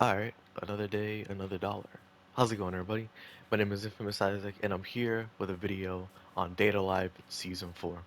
Alright, another day, another dollar. How's it going, everybody? My name is Infamous Isaac, and I'm here with a video on Data Live Season 4.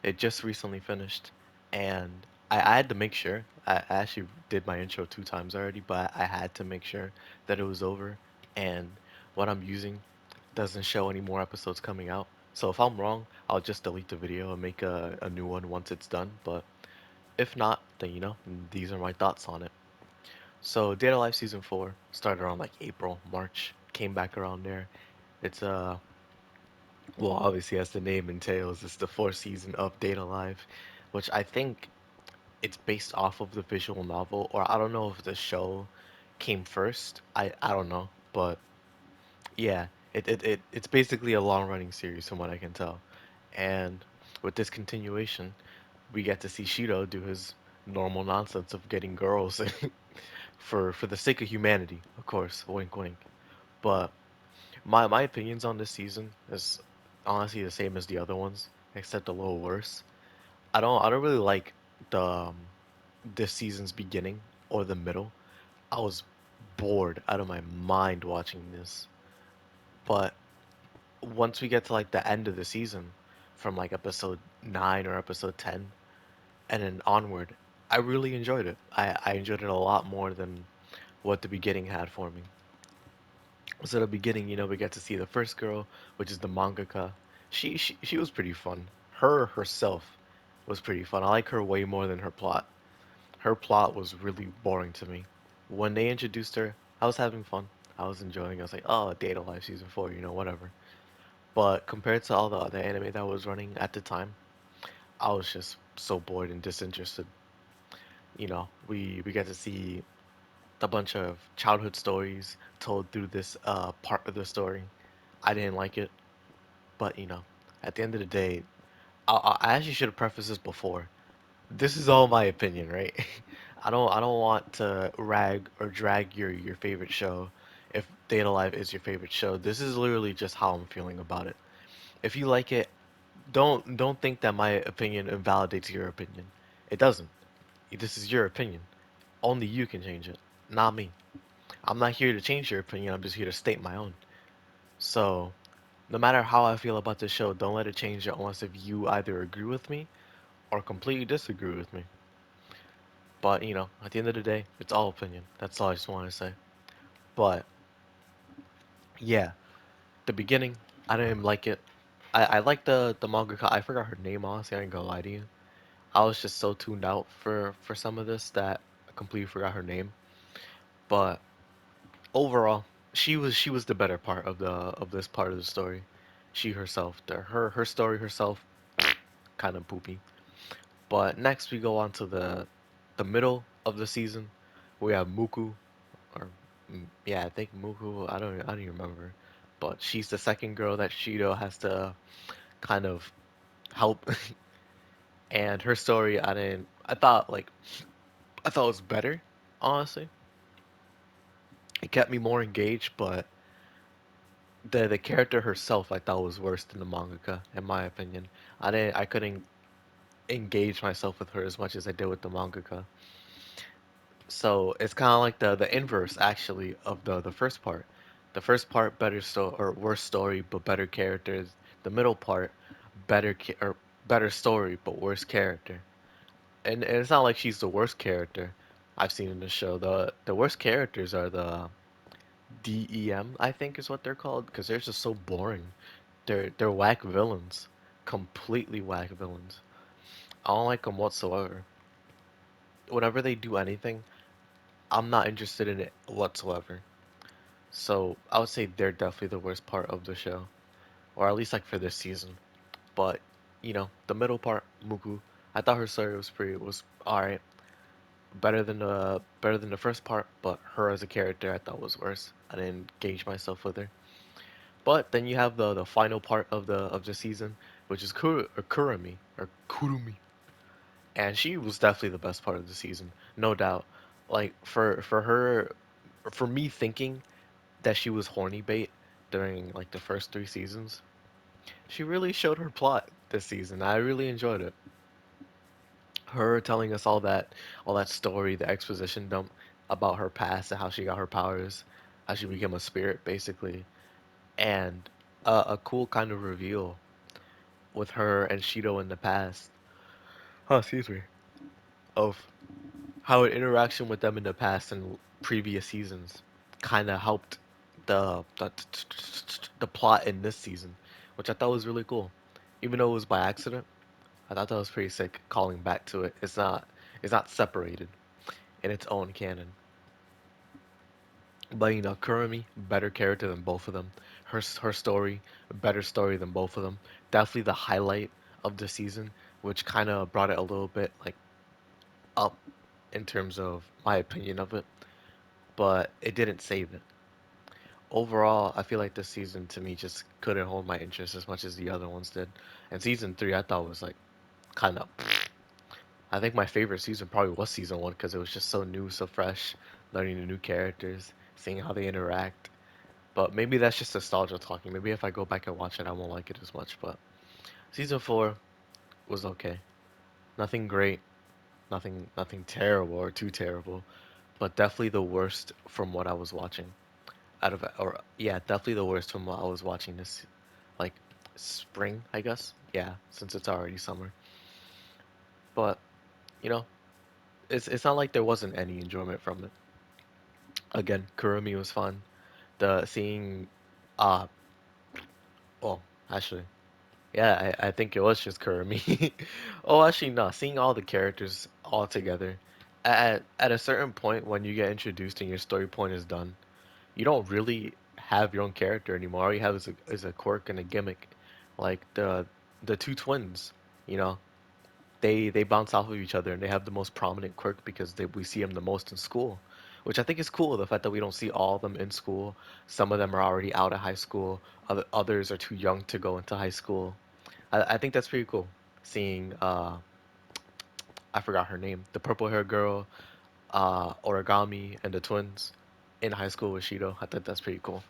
It just recently finished, and I had to make sure. I actually did my intro 2 times already, but I had to make sure that it was over, and what I'm using doesn't show any more episodes coming out. So if I'm wrong, I'll just delete the video and make a new one once it's done, but if not, then these are my thoughts on it. So Data Life Season 4 started around like April, March, came back around there. It's well, obviously as the name entails, it's the fourth season of Data Life, which I think it's based off of the visual novel, or I don't know if the show came first. I don't know, but yeah, it's basically a long running series from what I can tell. And with this continuation, we get to see Shido do his normal nonsense of getting girls for the sake of humanity, of course, wink wink. But my opinions on this season is honestly the same as the other ones, except a little worse. I don't really like the this season's beginning or the middle. I was bored out of my mind watching this. But once we get to like the end of the season, from like episode 9 or episode 10 and then onward, I really enjoyed it. I enjoyed it a lot more than what the beginning had for me. So the beginning, we get to see the first girl, which is the mangaka. She was pretty fun. Her herself was pretty fun. I like her way more than her plot. Her plot was really boring to me. When they introduced her, I was having fun. I was enjoying. I was like, oh, Data Life season 4, whatever. But compared to all the other anime that was running at the time, I was just so bored and disinterested. We get to see a bunch of childhood stories told through this part of the story. I didn't like it, but at the end of the day, I actually should have prefaced this before. This is all my opinion, right? I don't want to rag or drag your favorite show if Data Life is your favorite show. This is literally just how I'm feeling about it. If you like it, don't think that my opinion invalidates your opinion. It doesn't. This is your opinion. Only you can change it, not me. I'm not here to change your opinion. I'm just here to state my own. So, no matter how I feel about this show, don't let it change it unless if you either agree with me or completely disagree with me. But, at the end of the day, it's all opinion. That's all I just want to say. But, yeah, the beginning, I didn't like it. I like the mangaka. I forgot her name, honestly. I ain't gonna lie to you. I was just so tuned out for some of this that I completely forgot her name. But overall, she was the better part of this part of the story. She herself, her story herself, kind of poopy. But next we go on to the middle of the season. We have Muku, or yeah, I think Muku. I don't even remember. But she's the second girl that Shido has to kind of help, and her story I didn't. I thought it was better. Honestly, it kept me more engaged, but the character herself I thought was worse than the mangaka, in my opinion. I couldn't engage myself with her as much as I did with the mangaka. So it's kind of like the inverse actually of the first part. The first part better story or worse story but better characters. The middle part or better story but worse character. And it's not like she's the worst character I've seen in the show. The worst characters are the DEM, I think is what they're called, because they're just so boring. They're whack villains, completely whack villains. I don't like them whatsoever. Whenever they do anything, I'm not interested in it whatsoever. So I would say they're definitely the worst part of the show, or at least like for this season. But the middle part, Muku, I thought her story was alright, better than the first part. But her as a character, I thought was worse. I didn't gauge myself with her. But then you have the final part of the season, which is Kurumi or Kurumi, and she was definitely the best part of the season, no doubt. Like for her, for me thinking that she was horny bait during like the first 3 seasons, she really showed her plot this season. I really enjoyed it. Her telling us all that story, the exposition dump. about her past and how she got her powers, how she became a spirit basically, and a cool kind of reveal with her and Shido in the past. Oh, excuse me. Of how an interaction with them in the past and previous seasons kind of helped the plot in this season, which I thought was really cool. Even though it was by accident, I thought that was pretty sick. Calling back to it, it's not separated in its own canon. But Kurumi, better character than both of them. Her story, better story than both of them. Definitely the highlight of the season, which kind of brought it a little bit like up in terms of my opinion of it, but it didn't save it. Overall, I feel like this season to me just couldn't hold my interest as much as the other ones did. And season three, I thought was like kind of. I think my favorite season probably was season one because it was just so new, so fresh, learning the new characters, seeing how they interact. But maybe that's just nostalgia talking. Maybe if I go back and watch it, I won't like it as much. But season four was okay. Nothing great, nothing terrible or too terrible, but definitely the worst from what I was watching. Out of or yeah, definitely the worst from what I was watching this like spring, I guess. Yeah, since it's already summer. But you know, it's not like there wasn't any enjoyment from it. Again, Kurumi was fun. The seeing uh well, actually, yeah, I think it was just Kurumi. Oh, actually, no. Seeing all the characters all together, at a certain point when you get introduced and your story point is done, you don't really have your own character anymore. All you have is a quirk and a gimmick, like the two twins. You know, they bounce off of each other and they have the most prominent quirk because we see them the most in school, which I think is cool. The fact that we don't see all of them in school. Some of them are already out of high school. Others are too young to go into high school. I think that's pretty cool. Seeing I forgot her name, the purple hair girl, Origami, and the twins in high school with Shido. I think that's pretty cool.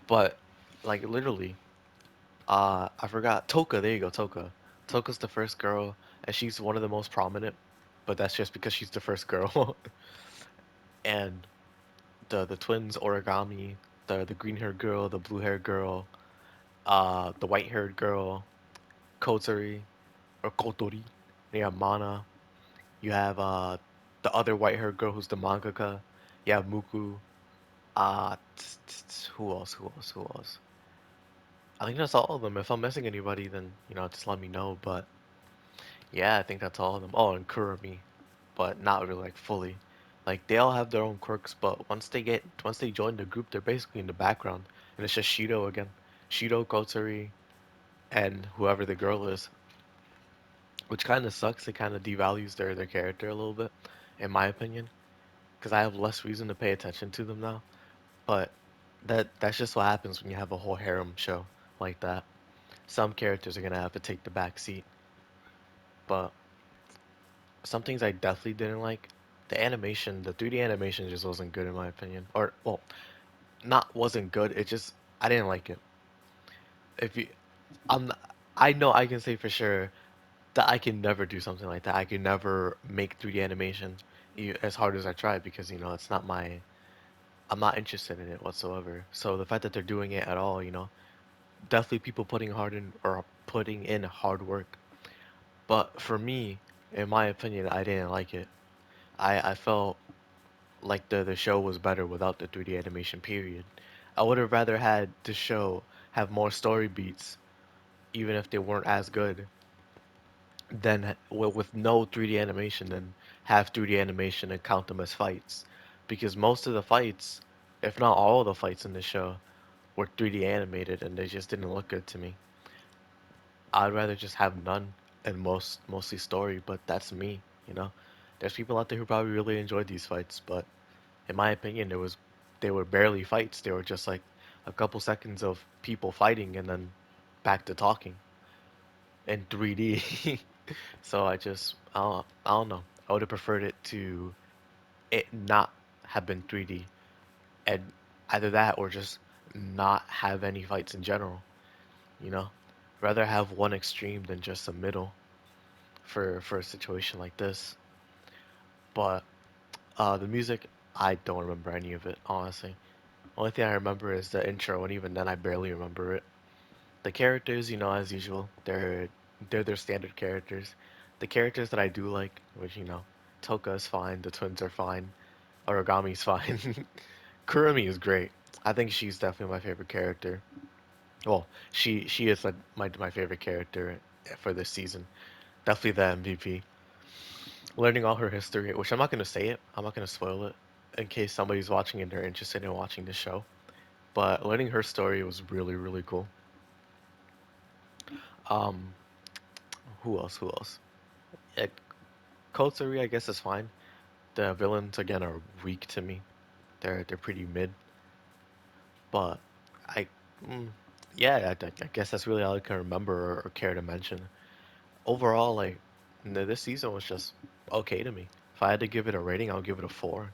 But like literally, I forgot Toka. There you go, Toka. Toka's the first girl, and she's one of the most prominent. But that's just because she's the first girl. And the twins, Origami, the green haired girl, the blue haired girl, the white haired girl, Kotori or Kotori. You have Mana. You have the other white haired girl who's the mangaka. You have Muku. Who else? Who else? Who else? I think that's all of them. If I'm missing anybody, then just let me know. But yeah, I think that's all of them. Oh, and Kurumi, but not really like fully. Like they all have their own quirks, but once they join the group, they're basically in the background, and it's just Shido again, Shido, Kotsuri, and whoever the girl is, which kind of sucks. It kind of devalues their character a little bit, in my opinion, because I have less reason to pay attention to them now. But that's just what happens when you have a whole harem show like that. Some characters are gonna have to take the back seat, but some things I definitely didn't like. The animation, the 3D animation just wasn't good in my opinion. Or well, not wasn't good. It just I didn't like it. If you, I'm, I know I can say for sure that I can never do something like that. I can never make 3D animation as hard as I try because it's not my. I'm not interested in it whatsoever. So the fact that they're doing it at all, definitely people putting in hard work. But for me, in my opinion, I didn't like it. I felt like the show was better without the 3D animation period. I would have rather had the show have more story beats, even if they weren't as good, than with no 3D animation than have 3D animation and count them as fights. Because most of the fights, if not all of the fights in the show, were 3D animated and they just didn't look good to me. I'd rather just have none and mostly story, but that's me, you know. There's people out there who probably really enjoyed these fights, but in my opinion, they were barely fights. They were just like a couple seconds of people fighting and then back to talking in 3D. So I don't know. I would have preferred it not have been 3D and either that or just not have any fights in general, you know? Rather have one extreme than just a middle for a situation like this. But the music, I don't remember any of it, honestly. Only thing I remember is the intro, and even then I barely remember it. The characters, as usual, they're their standard characters. The characters that I do like, which Toka is fine, the twins are fine, Origami's fine. Kurumi is great. I think she's definitely my favorite character. Well, she is like my favorite character for this season. Definitely the MVP. Learning all her history, which I'm not gonna say it, I'm not gonna spoil it, in case somebody's watching and they're interested in watching the show. But learning her story was really, really cool. Um, who else? Who else? Yeah, Kotsuri, I guess is fine. The villains again are weak to me. They're pretty mid, but I, mm, yeah, I guess that's really all I can remember or care to mention. Overall, like, this season was just okay to me. If I had to give it a rating, I'll give it a 4.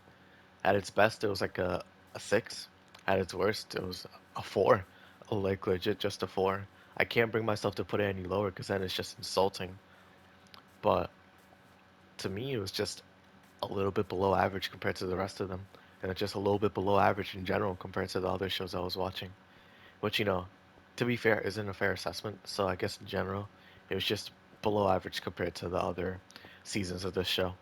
At its best, it was like a 6. At its worst, it was a 4. Like, legit, just a 4. I can't bring myself to put it any lower because then it's just insulting. But to me, it was just a little bit below average compared to the rest of them. And it's just a little bit below average in general compared to the other shows I was watching. Which, to be fair, isn't a fair assessment. So I guess in general, it was just below average compared to the other seasons of this show.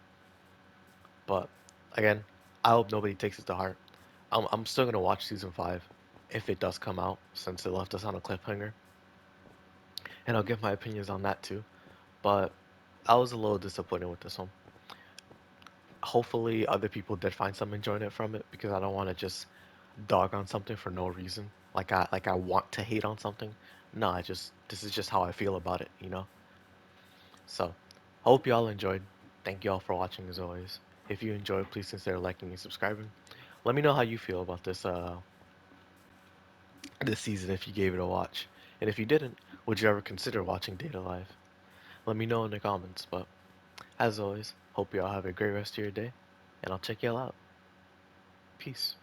But again, I hope nobody takes it to heart. I'm still gonna watch season 5 if it does come out, since it left us on a cliffhanger, and I'll give my opinions on that too. But I was a little disappointed with this one. Hopefully, other people did find some enjoyment from it because I don't want to just dog on something for no reason. Like I want to hate on something. No, this is just how I feel about it. So, hope y'all enjoyed. Thank y'all for watching as always. If you enjoyed, please consider liking and subscribing. Let me know how you feel about this season if you gave it a watch. And if you didn't, would you ever consider watching Data Live? Let me know in the comments. But as always, hope y'all have a great rest of your day, and I'll check y'all out. Peace.